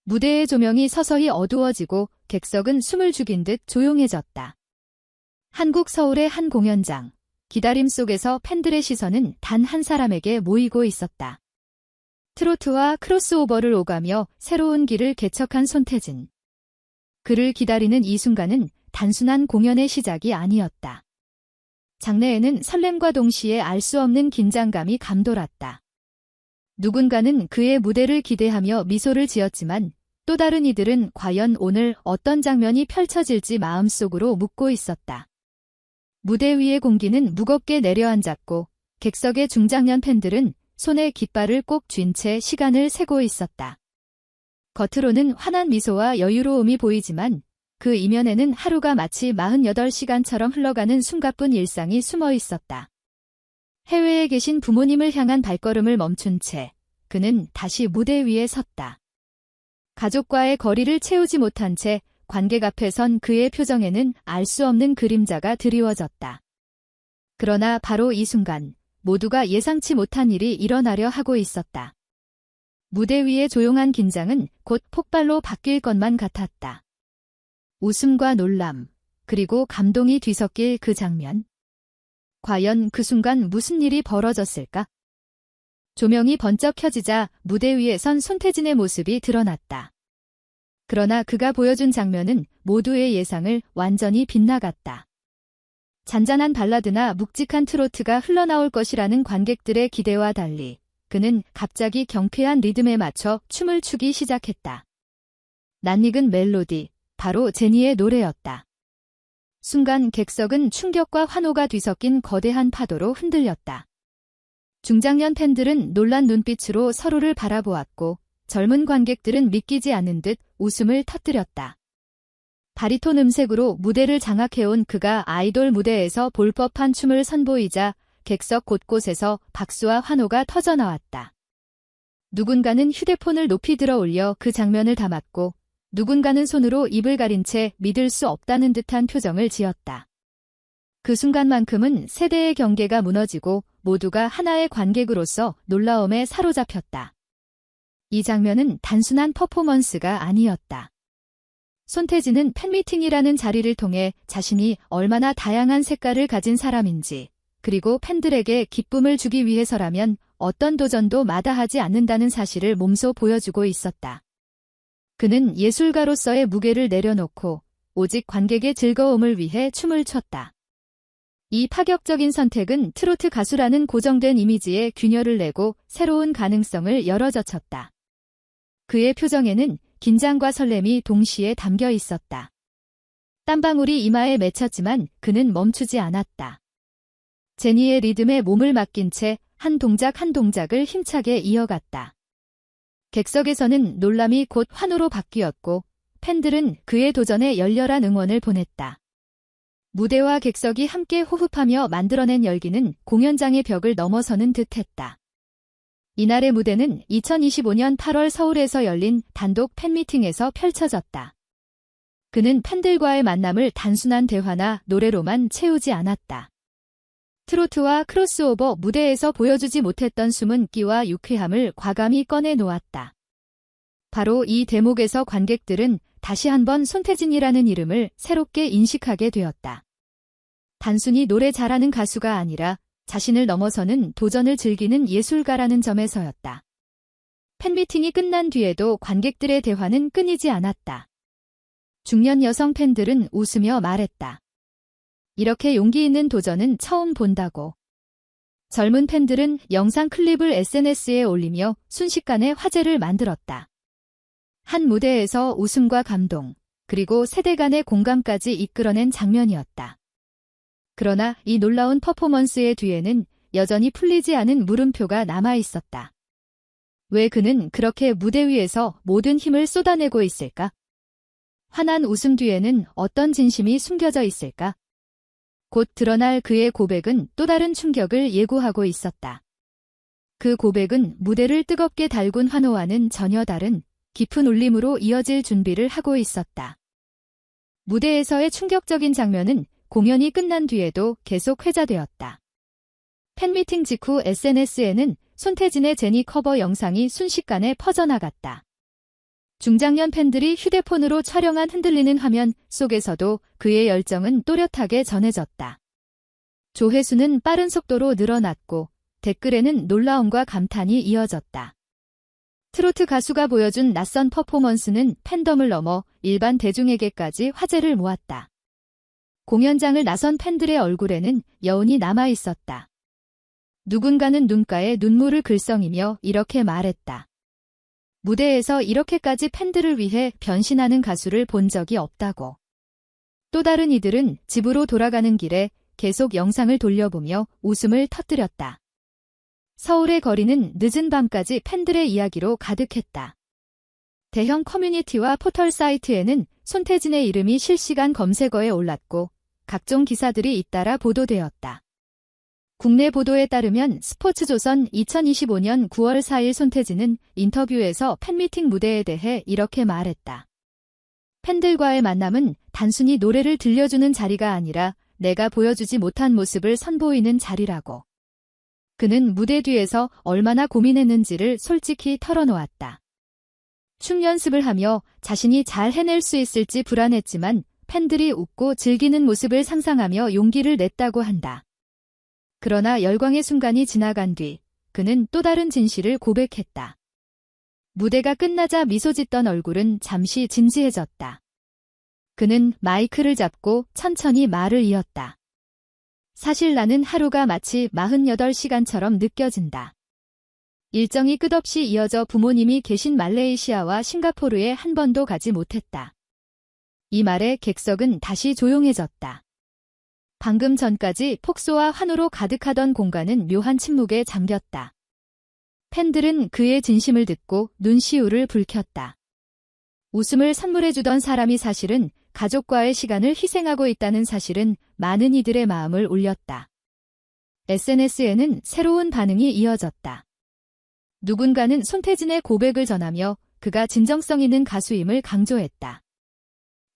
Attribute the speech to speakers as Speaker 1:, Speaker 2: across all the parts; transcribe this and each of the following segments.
Speaker 1: 무대의 조명이 서서히 어두워지고 객석은 숨을 죽인 듯 조용해졌다. 한국 서울의 한 공연장. 기다림 속에서 팬들의 시선은 단 한 사람에게 모이고 있었다. 트로트와 크로스오버를 오가며 새로운 길을 개척한 손태진. 그를 기다리는 이 순간은 단순한 공연의 시작이 아니었다. 장내에는 설렘과 동시에 알 수 없는 긴장감이 감돌았다. 누군가는 그의 무대를 기대하며 미소를 지었지만 또 다른 이들은 과연 오늘 어떤 장면이 펼쳐질지 마음속으로 묻고 있었다. 무대 위의 공기는 무겁게 내려앉았고 객석의 중장년 팬들은 손에 깃발을 꼭 쥔 채 시간을 세고 있었다. 겉으로는 환한 미소와 여유로움이 보이지만 그 이면에는 하루가 마치 48시간처럼 흘러가는 숨가쁜 일상이 숨어 있었다. 해외에 계신 부모님을 향한 발걸음을 멈춘 채 그는 다시 무대 위에 섰다. 가족과의 거리를 채우지 못한 채 관객 앞에 선 그의 표정에는 알 수 없는 그림자가 드리워졌다. 그러나 바로 이 순간 모두가 예상치 못한 일이 일어나려 하고 있었다. 무대 위의 조용한 긴장은 곧 폭발로 바뀔 것만 같았다. 웃음과 놀람, 그리고 감동이 뒤섞일 그 장면. 과연 그 순간 무슨 일이 벌어졌을까? 조명이 번쩍 켜지자 무대 위에 선 손태진의 모습이 드러났다. 그러나 그가 보여준 장면은 모두의 예상을 완전히 빗나갔다. 잔잔한 발라드나 묵직한 트로트가 흘러나올 것이라는 관객들의 기대와 달리 그는 갑자기 경쾌한 리듬에 맞춰 춤을 추기 시작했다. 낯익은 멜로디, 바로 제니의 노래였다. 순간 객석은 충격과 환호가 뒤섞인 거대한 파도로 흔들렸다. 중장년 팬들은 놀란 눈빛으로 서로를 바라보았고 젊은 관객들은 믿기지 않는 듯 웃음을 터뜨렸다. 바리톤 음색으로 무대를 장악해온 그가 아이돌 무대에서 볼 법한 춤을 선보이자 객석 곳곳에서 박수와 환호가 터져나왔다. 누군가는 휴대폰을 높이 들어 올려 그 장면을 담았고 누군가는 손으로 입을 가린 채 믿을 수 없다는 듯한 표정을 지었다. 그 순간만큼은 세대의 경계가 무너지고 모두가 하나의 관객으로서 놀라움에 사로잡혔다. 이 장면은 단순한 퍼포먼스가 아니었다. 손태진은 팬미팅이라는 자리를 통해 자신이 얼마나 다양한 색깔을 가진 사람인지, 그리고 팬들에게 기쁨을 주기 위해서라면 어떤 도전도 마다하지 않는다는 사실을 몸소 보여주고 있었다. 그는 예술가로서의 무게를 내려놓고 오직 관객의 즐거움을 위해 춤을 췄다. 이 파격적인 선택은 트로트 가수라는 고정된 이미지에 균열을 내고 새로운 가능성을 열어젖혔다. 그의 표정에는 긴장과 설렘이 동시에 담겨 있었다. 땀방울이 이마에 맺혔지만 그는 멈추지 않았다. 제니의 리듬에 몸을 맡긴 채 한 동작 한 동작을 힘차게 이어갔다. 객석에서는 놀람이 곧 환호로 바뀌었고 팬들은 그의 도전에 열렬한 응원을 보냈다. 무대와 객석이 함께 호흡하며 만들어낸 열기는 공연장의 벽을 넘어서는 듯했다. 이날의 무대는 2025년 8월 서울에서 열린 단독 팬미팅에서 펼쳐졌다. 그는 팬들과의 만남을 단순한 대화나 노래로만 채우지 않았다. 트로트와 크로스오버 무대에서 보여주지 못했던 숨은 끼와 유쾌함을 과감히 꺼내 놓았다. 바로 이 대목에서 관객들은 다시 한번 손태진이라는 이름을 새롭게 인식하게 되었다. 단순히 노래 잘하는 가수가 아니라 자신을 넘어서는 도전을 즐기는 예술가라는 점에서였다. 팬미팅이 끝난 뒤에도 관객들의 대화는 끊이지 않았다. 중년 여성 팬들은 웃으며 말했다. 이렇게 용기 있는 도전은 처음 본다고. 젊은 팬들은 영상 클립을 SNS에 올리며 순식간에 화제를 만들었다. 한 무대에서 웃음과 감동, 그리고 세대 간의 공감까지 이끌어낸 장면이었다. 그러나 이 놀라운 퍼포먼스의 뒤에는 여전히 풀리지 않은 물음표가 남아 있었다. 왜 그는 그렇게 무대 위에서 모든 힘을 쏟아내고 있을까? 환한 웃음 뒤에는 어떤 진심이 숨겨져 있을까? 곧 드러날 그의 고백은 또 다른 충격을 예고하고 있었다. 그 고백은 무대를 뜨겁게 달군 환호와는 전혀 다른 깊은 울림으로 이어질 준비를 하고 있었다. 무대에서의 충격적인 장면은 공연이 끝난 뒤에도 계속 회자되었다. 팬미팅 직후 SNS에는 손태진의 제니 커버 영상이 순식간에 퍼져나갔다. 중장년 팬들이 휴대폰으로 촬영한 흔들리는 화면 속에서도 그의 열정은 또렷하게 전해졌다. 조회수는 빠른 속도로 늘어났고 댓글에는 놀라움과 감탄이 이어졌다. 트로트 가수가 보여준 낯선 퍼포먼스는 팬덤을 넘어 일반 대중에게까지 화제를 모았다. 공연장을 나선 팬들의 얼굴에는 여운이 남아 있었다. 누군가는 눈가에 눈물을 글썽이며 이렇게 말했다. 무대에서 이렇게까지 팬들을 위해 변신하는 가수를 본 적이 없다고. 또 다른 이들은 집으로 돌아가는 길에 계속 영상을 돌려보며 웃음을 터뜨렸다. 서울의 거리는 늦은 밤까지 팬들의 이야기로 가득했다. 대형 커뮤니티와 포털 사이트에는 손태진의 이름이 실시간 검색어에 올랐고 각종 기사들이 잇따라 보도되었다. 국내 보도에 따르면 스포츠조선 2025년 9월 4일 손태진은 인터뷰에서 팬미팅 무대에 대해 이렇게 말했다. 팬들과의 만남은 단순히 노래를 들려주는 자리가 아니라 내가 보여주지 못한 모습을 선보이는 자리라고. 그는 무대 뒤에서 얼마나 고민했는지를 솔직히 털어놓았다. 춤 연습을 하며 자신이 잘 해낼 수 있을지 불안했지만 팬들이 웃고 즐기는 모습을 상상하며 용기를 냈다고 한다. 그러나 열광의 순간이 지나간 뒤 그는 또 다른 진실을 고백했다. 무대가 끝나자 미소 짓던 얼굴은 잠시 진지해졌다. 그는 마이크를 잡고 천천히 말을 이었다. 사실 나는 하루가 마치 48시간처럼 느껴진다. 일정이 끝없이 이어져 부모님이 계신 말레이시아와 싱가포르에 한 번도 가지 못했다. 이 말에 객석은 다시 조용해졌다. 방금 전까지 폭소와 환호로 가득하던 공간은 묘한 침묵에 잠겼다. 팬들은 그의 진심을 듣고 눈시울을 붉혔다. 웃음을 선물해주던 사람이 사실은 가족과의 시간을 희생하고 있다는 사실은 많은 이들의 마음을 울렸다. SNS에는 새로운 반응이 이어졌다. 누군가는 손태진의 고백을 전하며 그가 진정성 있는 가수임을 강조했다.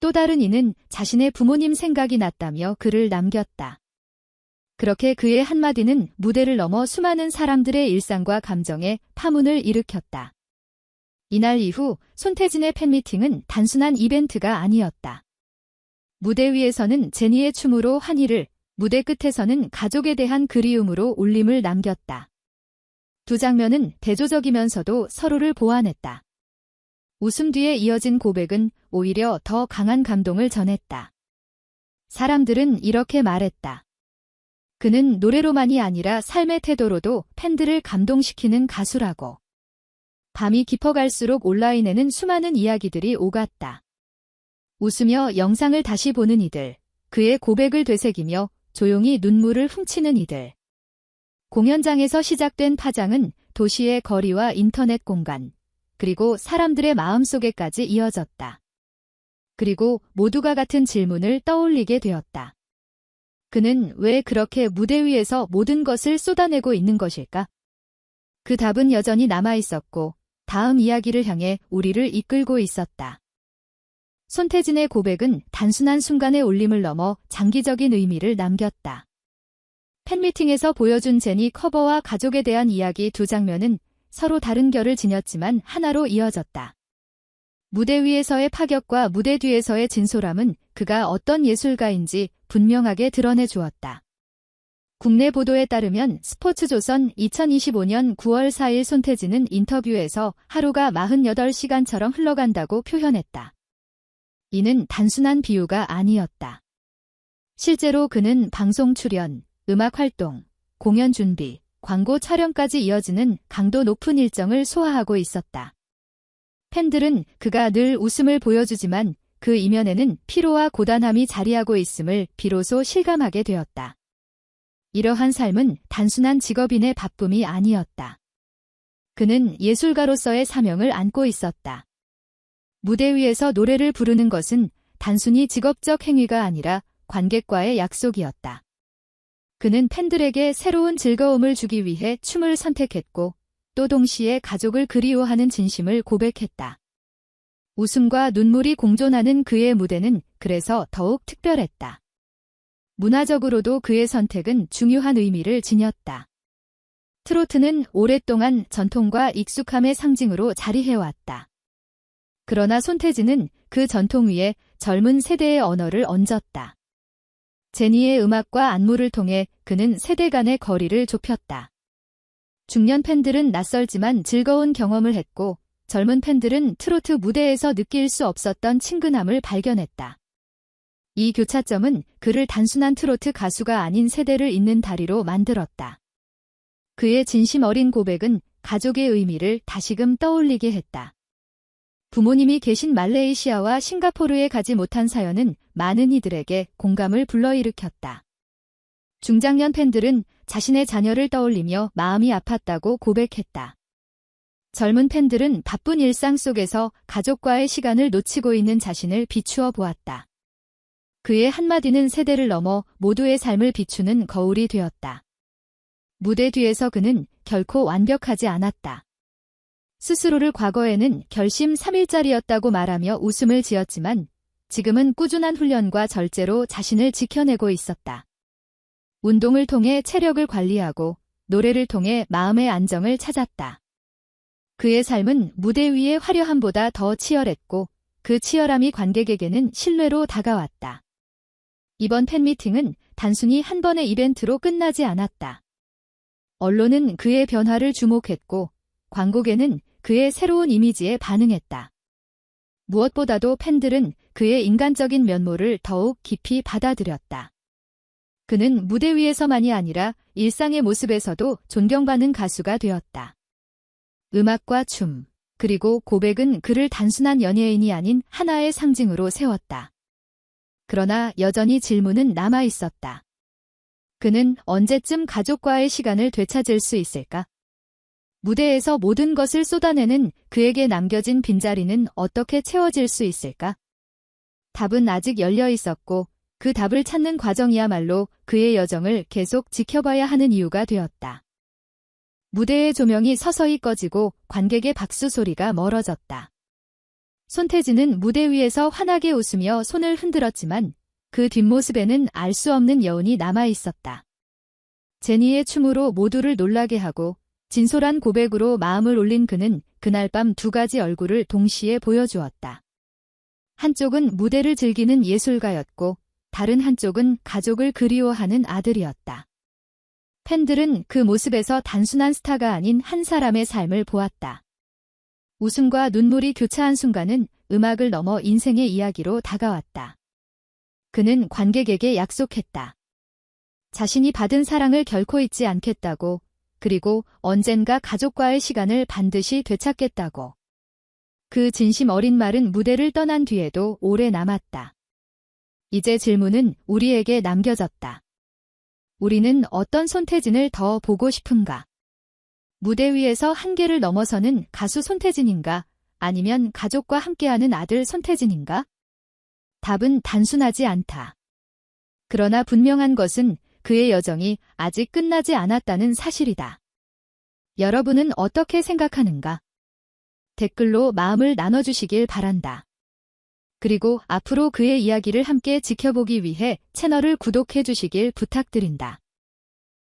Speaker 1: 또 다른 이는 자신의 부모님 생각이 났다며 글을 남겼다. 그렇게 그의 한마디는 무대를 넘어 수많은 사람들의 일상과 감정에 파문을 일으켰다. 이날 이후 손태진의 팬미팅은 단순한 이벤트가 아니었다. 무대 위에서는 제니의 춤으로 환희를, 무대 끝에서는 가족에 대한 그리움으로 울림을 남겼다. 두 장면은 대조적이면서도 서로를 보완했다. 웃음 뒤에 이어진 고백은 오히려 더 강한 감동을 전했다. 사람들은 이렇게 말했다. 그는 노래로만이 아니라 삶의 태도로도 팬들을 감동시키는 가수라고. 밤이 깊어갈수록 온라인에는 수많은 이야기들이 오갔다. 웃으며 영상을 다시 보는 이들, 그의 고백을 되새기며 조용히 눈물을 훔치는 이들. 공연장에서 시작된 파장은 도시의 거리와 인터넷 공간, 그리고 사람들의 마음속에까지 이어졌다. 그리고 모두가 같은 질문을 떠올리게 되었다. 그는 왜 그렇게 무대 위에서 모든 것을 쏟아내고 있는 것일까? 그 답은 여전히 남아있었고 다음 이야기를 향해 우리를 이끌고 있었다. 손태진의 고백은 단순한 순간의 울림을 넘어 장기적인 의미를 남겼다. 팬미팅에서 보여준 제니 커버와 가족에 대한 이야기 두 장면은 서로 다른 결을 지녔지만 하나로 이어졌다. 무대 위에서의 파격과 무대 뒤에서의 진솔함은 그가 어떤 예술가인지 분명하게 드러내 주었다. 국내 보도에 따르면 스포츠조선 2025년 9월 4일 손태진은 인터뷰에서 하루가 48시간처럼 흘러간다고 표현했다. 이는 단순한 비유가 아니었다. 실제로 그는 방송 출연, 음악 활동, 공연 준비, 광고 촬영까지 이어지는 강도 높은 일정을 소화하고 있었다. 팬들은 그가 늘 웃음을 보여주지만 그 이면에는 피로와 고단함이 자리하고 있음을 비로소 실감하게 되었다. 이러한 삶은 단순한 직업인의 바쁨이 아니었다. 그는 예술가로서의 사명을 안고 있었다. 무대 위에서 노래를 부르는 것은 단순히 직업적 행위가 아니라 관객과의 약속이었다. 그는 팬들에게 새로운 즐거움을 주기 위해 춤을 선택했고 또 동시에 가족을 그리워하는 진심을 고백했다. 웃음과 눈물이 공존하는 그의 무대는 그래서 더욱 특별했다. 문화적으로도 그의 선택은 중요한 의미를 지녔다. 트로트는 오랫동안 전통과 익숙함의 상징으로 자리해왔다. 그러나 손태진은 그 전통 위에 젊은 세대의 언어를 얹었다. 제니의 음악과 안무를 통해 그는 세대 간의 거리를 좁혔다. 중년 팬들은 낯설지만 즐거운 경험을 했고, 젊은 팬들은 트로트 무대에서 느낄 수 없었던 친근함을 발견했다. 이 교차점은 그를 단순한 트로트 가수가 아닌 세대를 잇는 다리로 만들었다. 그의 진심 어린 고백은 가족의 의미를 다시금 떠올리게 했다. 부모님이 계신 말레이시아와 싱가포르에 가지 못한 사연은 많은 이들에게 공감을 불러일으켰다. 중장년 팬들은 자신의 자녀를 떠올리며 마음이 아팠다고 고백했다. 젊은 팬들은 바쁜 일상 속에서 가족과의 시간을 놓치고 있는 자신을 비추어 보았다. 그의 한마디는 세대를 넘어 모두의 삶을 비추는 거울이 되었다. 무대 뒤에서 그는 결코 완벽하지 않았다. 스스로를 과거에는 결심 3일짜리였다고 말하며 웃음을 지었지만 지금은 꾸준한 훈련과 절제로 자신을 지켜내고 있었다. 운동을 통해 체력을 관리하고 노래를 통해 마음의 안정을 찾았다. 그의 삶은 무대 위의 화려함보다 더 치열했고 그 치열함이 관객에게는 신뢰로 다가왔다. 이번 팬미팅은 단순히 한 번의 이벤트로 끝나지 않았다. 언론은 그의 변화를 주목했고 광고계는 그의 새로운 이미지에 반응했다. 무엇보다도 팬들은 그의 인간적인 면모를 더욱 깊이 받아들였다. 그는 무대 위에서만이 아니라 일상의 모습에서도 존경받는 가수가 되었다. 음악과 춤, 그리고 고백은 그를 단순한 연예인이 아닌 하나의 상징으로 세웠다. 그러나 여전히 질문은 남아 있었다. 그는 언제쯤 가족과의 시간을 되찾을 수 있을까? 무대에서 모든 것을 쏟아내는 그에게 남겨진 빈자리는 어떻게 채워질 수 있을까? 답은 아직 열려 있었고 그 답을 찾는 과정이야말로 그의 여정을 계속 지켜봐야 하는 이유가 되었다. 무대의 조명이 서서히 꺼지고 관객의 박수 소리가 멀어졌다. 손태진은 무대 위에서 환하게 웃으며 손을 흔들었지만 그 뒷모습에는 알 수 없는 여운이 남아 있었다. 제니의 춤으로 모두를 놀라게 하고 진솔한 고백으로 마음을 울린 그는 그날 밤 두 가지 얼굴을 동시에 보여주었다. 한쪽은 무대를 즐기는 예술가였고 다른 한쪽은 가족을 그리워하는 아들이었다. 팬들은 그 모습에서 단순한 스타가 아닌 한 사람의 삶을 보았다. 웃음과 눈물이 교차한 순간은 음악을 넘어 인생의 이야기로 다가왔다. 그는 관객에게 약속했다. 자신이 받은 사랑을 결코 잊지 않겠다고, 그리고 언젠가 가족과의 시간을 반드시 되찾겠다고. 그 진심 어린 말은 무대를 떠난 뒤에도 오래 남았다. 이제 질문은 우리에게 남겨졌다. 우리는 어떤 손태진을 더 보고 싶은가? 무대 위에서 한계를 넘어서는 가수 손태진인가? 아니면 가족과 함께하는 아들 손태진인가? 답은 단순하지 않다. 그러나 분명한 것은 그의 여정이 아직 끝나지 않았다는 사실이다. 여러분은 어떻게 생각하는가? 댓글로 마음을 나눠주시길 바란다. 그리고 앞으로 그의 이야기를 함께 지켜보기 위해 채널을 구독해 주시길 부탁드린다.